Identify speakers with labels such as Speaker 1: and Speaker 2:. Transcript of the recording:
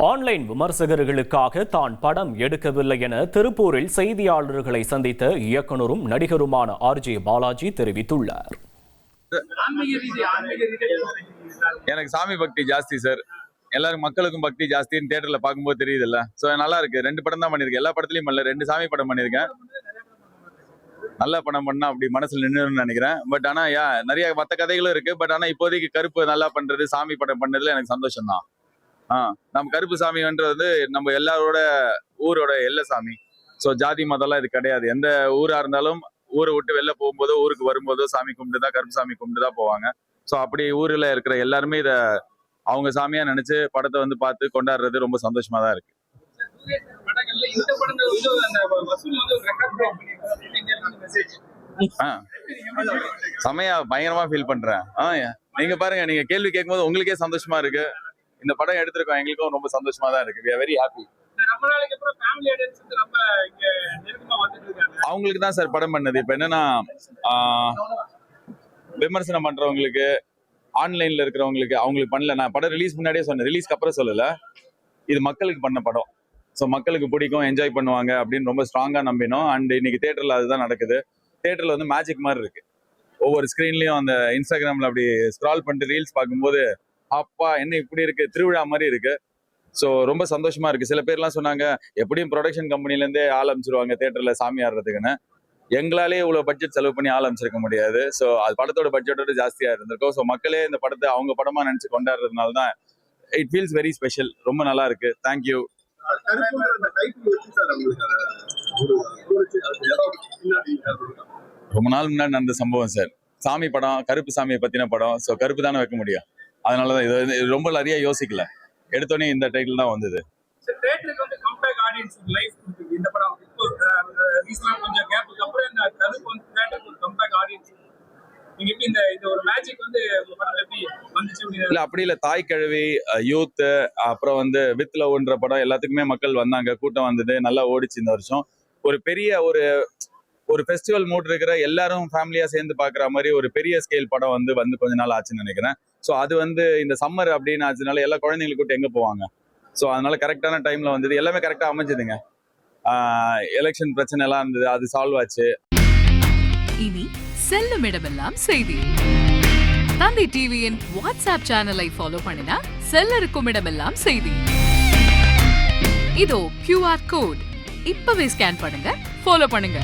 Speaker 1: Online விமர்சகர்களுக்காக தான் படம் எடுக்கவில்லை என திருப்பூரில் செய்தியாளர்களை சந்தித்த இயக்குனரும் நடிகருமான ஆர்ஜே பாலாஜி தெரிவித்துள்ளார்.
Speaker 2: எனக்கு சாமி பக்தி ஜாஸ்தி சார். எல்லாரும் மக்களுக்கும் பக்தி ஜாஸ்தின்னு தியேட்டர்ல பார்க்கும்போது தெரியுது இல்ல. ஸோ நல்லா இருக்கு. 2 படம் தான் பண்ணிருக்கேன். எல்லா படத்துலயும் பண்ணல, 2 சாமி படம் பண்ணிருக்கேன். நல்ல படம் பண்ணா அப்படி மனசுல நின்றுன்னு நினைக்கிறேன். பட் ஆனா நிறைய மற்ற கதைகளும் இருக்கு. பட் ஆனா இப்போதைக்கு கருப்பு நல்லா பண்றது, சாமி படம் பண்ணதுல எனக்கு சந்தோஷம் தான். நம்ம கருப்பு சாமின்றது நம்ம எல்லாரோட ஊரோட எல்லை சாமி. ஸோ ஜாதி மதம்லாம் இது கிடையாது. எந்த ஊரா இருந்தாலும் ஊரை விட்டு வெளில போகும்போதோ ஊருக்கு வரும்போதோ சாமி கும்பிட்டு தான், கருப்பு சாமி கும்பிட்டு தான் போவாங்க. ஸோ அப்படி ஊர்ல இருக்கிற எல்லாருமே இதை அவங்க சாமியா நினைச்சு படத்தை பார்த்து கொண்டாடுறது ரொம்ப சந்தோஷமா தான் இருக்கு. செமையா பயங்கரமா ஃபீல் பண்றேன். நீங்க பாருங்க, நீங்க கேள்வி கேட்கும்போது உங்களுக்கே சந்தோஷமா இருக்கு. இந்த படம் எடுத்திருக்கோம், எங்களுக்கும் ரொம்ப சந்தோஷமா தான் இருக்கு. we are very happy. அவங்களுக்கு தான் சார் படம் பண்ணது. இப்ப என்னன்னா விமர்சனம் பண்றவங்களுக்கு, ஆன்லைன்ல இருக்கிறவங்களுக்கு அவங்களுக்கு பண்ணல. நான் படம் ரிலீஸ் முன்னாடியே சொன்னேன், ரிலீஸ்க்கு அப்புறம் சொல்லல. இது மக்களுக்கு பண்ண படம். ஸோ மக்களுக்கு பிடிக்கும், என்ஜாய் பண்ணுவாங்க அப்படின்னு ரொம்ப ஸ்ட்ராங்கா நம்பினோம். அண்ட் இன்னைக்கு தியேட்டர்ல அதுதான் நடக்குது. தியேட்டர்ல மேஜிக் மாதிரி இருக்கு. ஒவ்வொரு ஸ்கிரீன்லயும் அந்த இன்ஸ்டாகிராம்ல அப்படி ஸ்க்ரால் பண்ணிட்டு ரீல்ஸ் பார்க்கும்போது அப்பா என்ன இப்படி இருக்கு, திருவிழா மாதிரி இருக்கு. ஸோ ரொம்ப சந்தோஷமா இருக்கு. சில பேர்லாம் சொன்னாங்க எப்படியும் ப்ரொடக்ஷன் கம்பெனில இருந்தே ஆள் அமைச்சிருவாங்க தியேட்டர்ல சாமி ஆடுறதுக்குன்னு. எங்களாலே இவ்வளவு பட்ஜெட் செலவு பண்ணி ஆள் அமைச்சிருக்க முடியாது. ஸோ அது படத்தோட பட்ஜெட்டோட ஜாஸ்தியா இருந்திருக்கும். ஸோ மக்களே இந்த படத்தை அவங்க படமா நினைச்சு கொண்டாடுறதுனால தான் இட் ஃபீல்ஸ் வெரி ஸ்பெஷல். ரொம்ப நல்லா இருக்கு. தேங்க்யூ. ரொம்ப நாள் முன்னாடி நடந்த சம்பவம் சார். சாமி படம், கருப்பு சாமியை பத்தின படம். ஸோ கருப்பு தானே வைக்க முடியும். அதனாலதான் இது ரொம்ப நிறைய யோசிக்கல, எடுத்தோடனே இந்த டைட்டில் தான் வந்தது. இல்ல அப்படி இல்ல, தாய் கிழவி, யூத், அப்புறம் வித் லவ்ன்ற படம் எல்லாத்துக்குமே மக்கள் வந்தாங்க, கூட்டம் வந்தது, நல்லா ஓடிச்சு இந்த வருஷம். ஒரு பெரிய ஒரு ஃபெஸ்டிவல் மூட் இருக்கிற எல்லாரும் ஃபேமிலியா சேர்ந்து பாக்குற மாதிரி ஒரு பெரிய ஸ்கேல் படம் வந்து கொஞ்ச நாள் ஆச்சுன்னு நினைக்கிறேன். ஸோ அது இந்த சம்மர் அப்படின்னு ஆச்சுனால எல்லா குழந்தைங்களுக்கு கூட்டு எங்க போவாங்க. ஸோ அதனால கரெக்டான டைம்ல வந்தது, எல்லாமே கரெக்டா அமைஞ்சதுங்க. எலெக்ஷன் பிரச்சனை எல்லாம் இருந்தது, அது சால்வ் ஆச்சு.
Speaker 3: இனி செல்லும் இடமெல்லாம் செய்தி. தந்தி டிவியின் வாட்ஸ்அப் சேனலை ஃபாலோ பண்ணினா செல்ல இருக்கும் இடமெல்லாம் செய்தி. இதோ QR கோட் இப்பவே ஸ்கேன் பண்ணுங்க, ஃபாலோ பண்ணுங்க.